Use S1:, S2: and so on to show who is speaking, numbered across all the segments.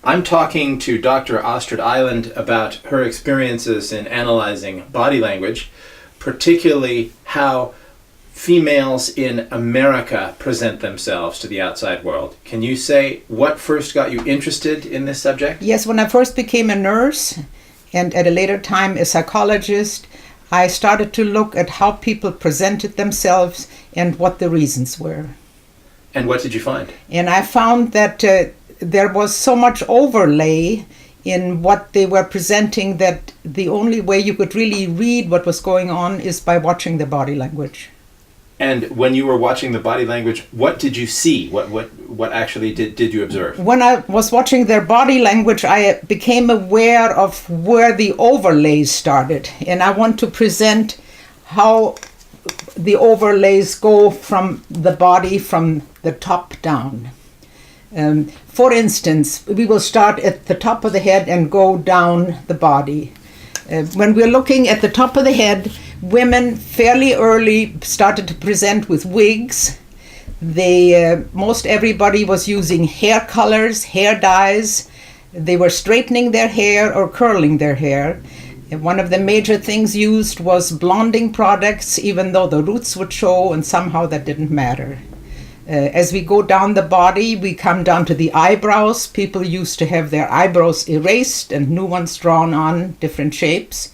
S1: I'm talking to Dr. Astrid Eiland about her experiences in analyzing body language, particularly how females in America present themselves to the outside world. Can you say what first got you interested in this subject?
S2: Yes, when I first became a nurse and at a later time a psychologist, I started to look at how people presented themselves and what the reasons were.
S1: And what did you find?
S2: And I found that there was so much overlay in what they were presenting that the only way you could really read what was going on is by watching the body language.
S1: And when you were watching the body language, what did you see? What actually did you observe?
S2: When I was watching their body language, I became aware of where the overlays started. And I want to present how the overlays go from the body from the top down. For instance, we will start at the top of the head and go down the body. When we're looking at the top of the head, women fairly early started to present with wigs. Most everybody was using hair colors, hair dyes. They were straightening their hair or curling their hair. And one of the major things used was blonding products, even though the roots would show, and somehow that didn't matter. As we go down the body, we come down to the eyebrows. People used to have their eyebrows erased and new ones drawn on different shapes.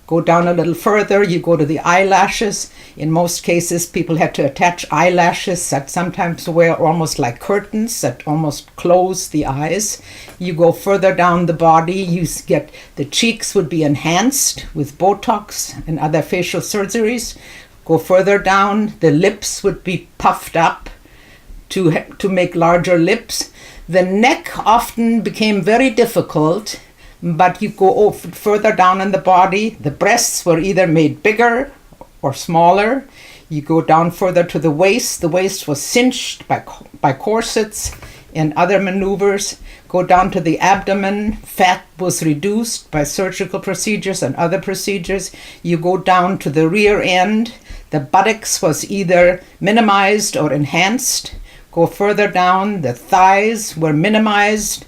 S2: Go down a little further, you go to the eyelashes. In most cases, people had to attach eyelashes that sometimes were almost like curtains that almost close the eyes. You go further down the body, you get the cheeks would be enhanced with Botox and other facial surgeries. Go further down, the lips would be puffed up to make larger lips. The neck often became very difficult, but you go further down in the body, the breasts were either made bigger or smaller. You go down further to the waist was cinched by corsets and other maneuvers. Go down to the abdomen, fat was reduced by surgical procedures and other procedures. You go down to the rear end, the buttocks was either minimized or enhanced. Go further down, the thighs were minimized,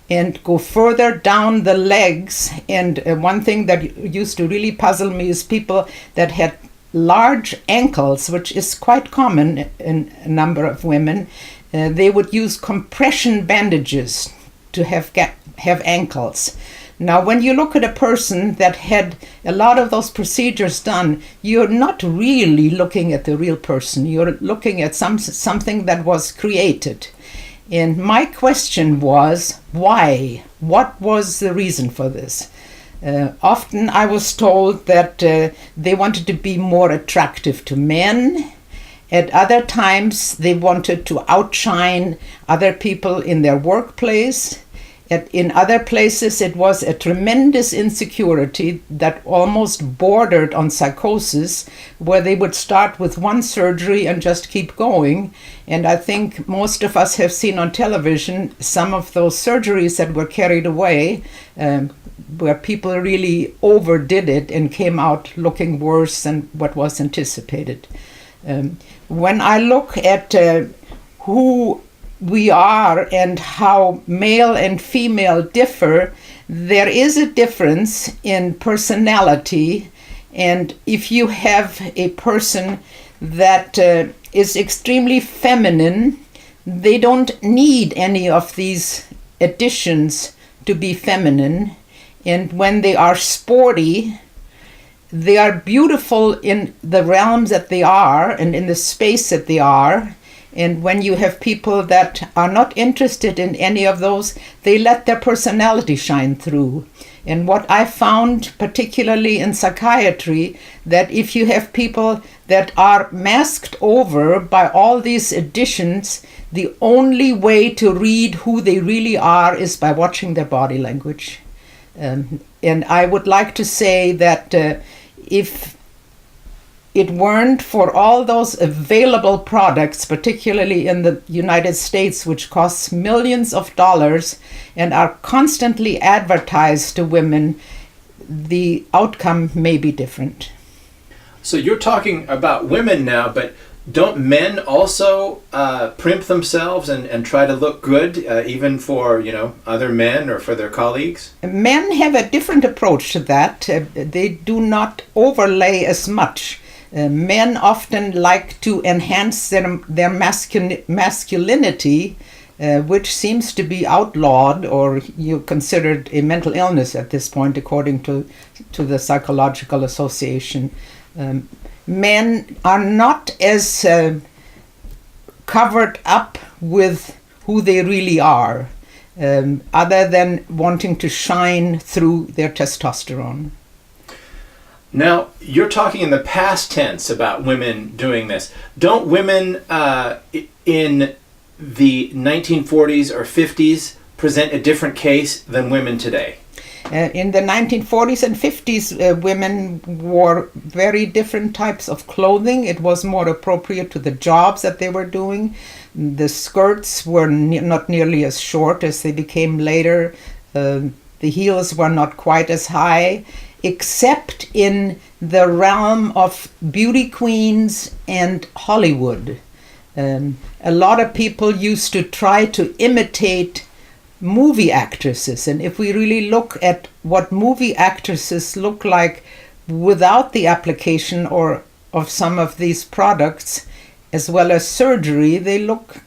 S2: and go further down the legs. And one thing that used to really puzzle me is people that had large ankles, which is quite common in a number of women. They would use compression bandages to have ankles. Now, when you look at a person that had a lot of those procedures done, you're not really looking at the real person. You're looking at something that was created. And my question was, why? What was the reason for this? Often I was told that they wanted to be more attractive to men. At other times, they wanted to outshine other people in their workplace. In other places, it was a tremendous insecurity that almost bordered on psychosis, where they would start with one surgery and just keep going. And I think most of us have seen on television some of those surgeries that were carried away, where people really overdid it and came out looking worse than what was anticipated. When I look at who we are and how male and female differ, there is a difference in personality. And if you have a person that is extremely feminine, they don't need any of these additions to be feminine. And when they are sporty, they are beautiful in the realms that they are and in the space that they are. And when you have people that are not interested in any of those, they let their personality shine through. And what I found, particularly in psychiatry, that if you have people that are masked over by all these additions, the only way to read who they really are is by watching their body language. And I would like to say that if it weren't for all those available products, particularly in the United States, which costs millions of dollars and are constantly advertised to women, the outcome may be different.
S1: So you're talking about women now, but don't men also primp themselves and try to look good, even for other men or for their colleagues?
S2: Men have a different approach to that. They do not overlay as much. Men often like to enhance their masculinity, which seems to be outlawed or considered a mental illness at this point, according to the Psychological Association. Men are not as covered up with who they really are, other than wanting to shine through their testosterone.
S1: Now, you're talking in the past tense about women doing this. Don't women in the 1940s or 50s present a different case than women today?
S2: In the 1940s and 50s, women wore very different types of clothing. It was more appropriate to the jobs that they were doing. The skirts were not nearly as short as they became later. The heels were not quite as high, except in the realm of beauty queens and Hollywood. A lot of people used to try to imitate movie actresses, and if we really look at what movie actresses look like without the application or of some of these products, as well as surgery, they look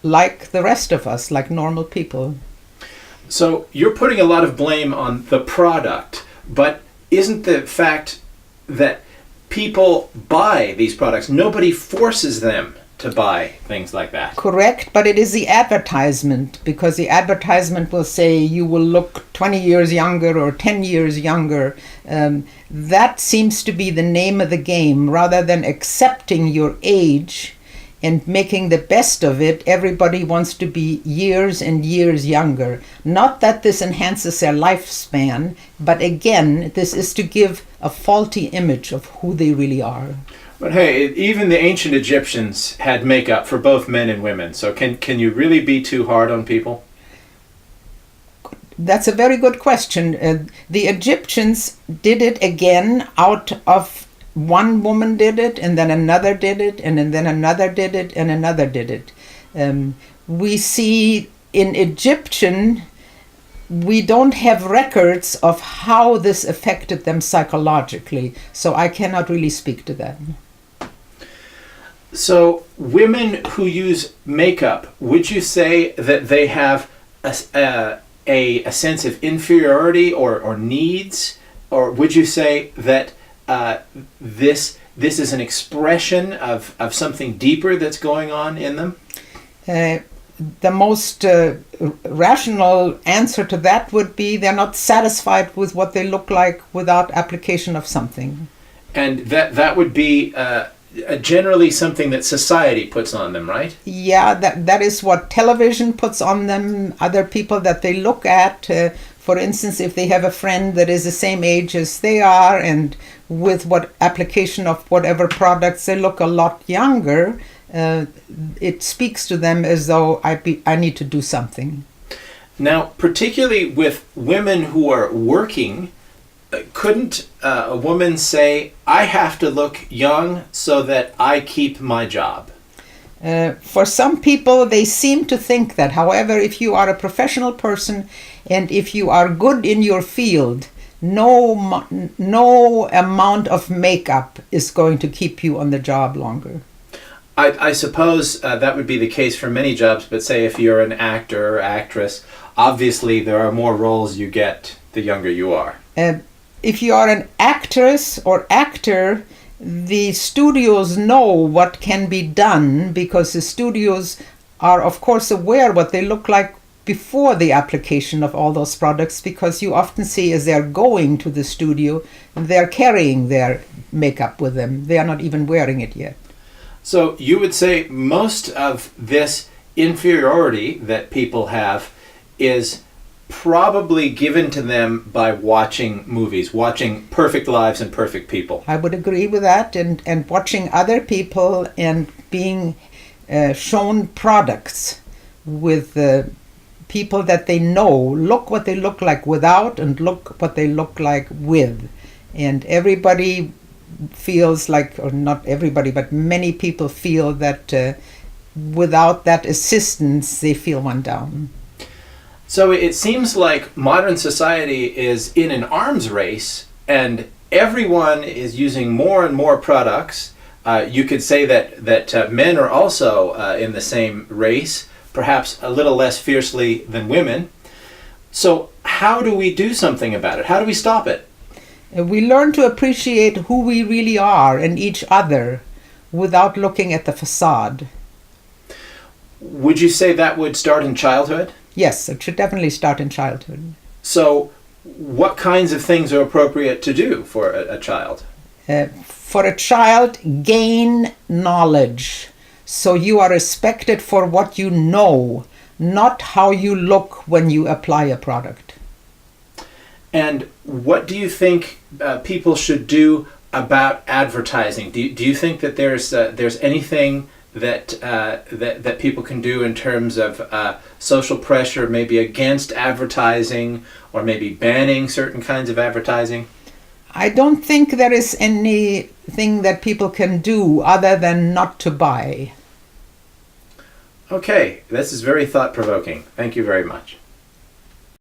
S2: like the rest of us, like normal people.
S1: So you're putting a lot of blame on the product, but isn't the fact that people buy these products, nobody forces them to buy things like that?
S2: Correct, but it is the advertisement, because the advertisement will say you will look 20 years younger or 10 years younger. That seems to be the name of the game. Rather than accepting your age and making the best of it, everybody wants to be years and years younger. Not that this enhances their lifespan, but again, this is to give a faulty image of who they really are.
S1: But hey, even the ancient Egyptians had makeup for both men and women. So can you really be too hard on people?
S2: That's a very good question. The Egyptians did it again out of one woman did it, and then another did it, and then another did it, and another did it. We see in Egyptian, we don't have records of how this affected them psychologically, so I cannot really speak to that.
S1: So women who use makeup, would you say that they have a sense of inferiority or needs? Or would you say that this is an expression of something deeper that's going on in them?
S2: The most rational answer to that would be they're not satisfied with what they look like without application of something.
S1: And that would be generally something that society puts on them, right?
S2: Yeah, that is what television puts on them, other people that they look at. For instance, if they have a friend that is the same age as they are, and with what application of whatever products they look a lot younger, it speaks to them as though I need to do something.
S1: Now, particularly with women who are working, couldn't a woman say, I have to look young so that I keep my job?
S2: For some people, they seem to think that. However, if you are a professional person and if you are good in your field, no amount of makeup is going to keep you on the job longer.
S1: I suppose that would be the case for many jobs, but say if you're an actor or actress, obviously there are more roles you get the younger you are.
S2: If you are an actress or actor, the studios know what can be done, because the studios are of course aware what they look like before the application of all those products, because you often see as they're going to the studio, they're carrying their makeup with them. They are not even wearing it yet.
S1: So you would say most of this inferiority that people have is probably given to them by watching movies, watching Perfect Lives and Perfect People.
S2: I would agree with that, and watching other people and being shown products with people that they know. Look what they look like without, and look what they look like with. And everybody feels like, or not everybody, but many people feel that without that assistance, they feel one down.
S1: So it seems like modern society is in an arms race, and everyone is using more and more products. You could say that men are also in the same race, perhaps a little less fiercely than women. So how do we do something about it? How do we stop it?
S2: We learn to appreciate who we really are and each other without looking at the facade.
S1: Would you say that would start in childhood?
S2: Yes, it should definitely start in childhood.
S1: So what kinds of things are appropriate to do for a child?
S2: For a child, gain knowledge. So you are respected for what you know, not how you look when you apply a product.
S1: And what do you think people should do about advertising? Do you think that there's anything that people can do in terms of social pressure, maybe against advertising, or maybe banning certain kinds of advertising?
S2: I don't think there is anything that people can do other than not to buy.
S1: Okay, this is very thought-provoking. Thank you very much.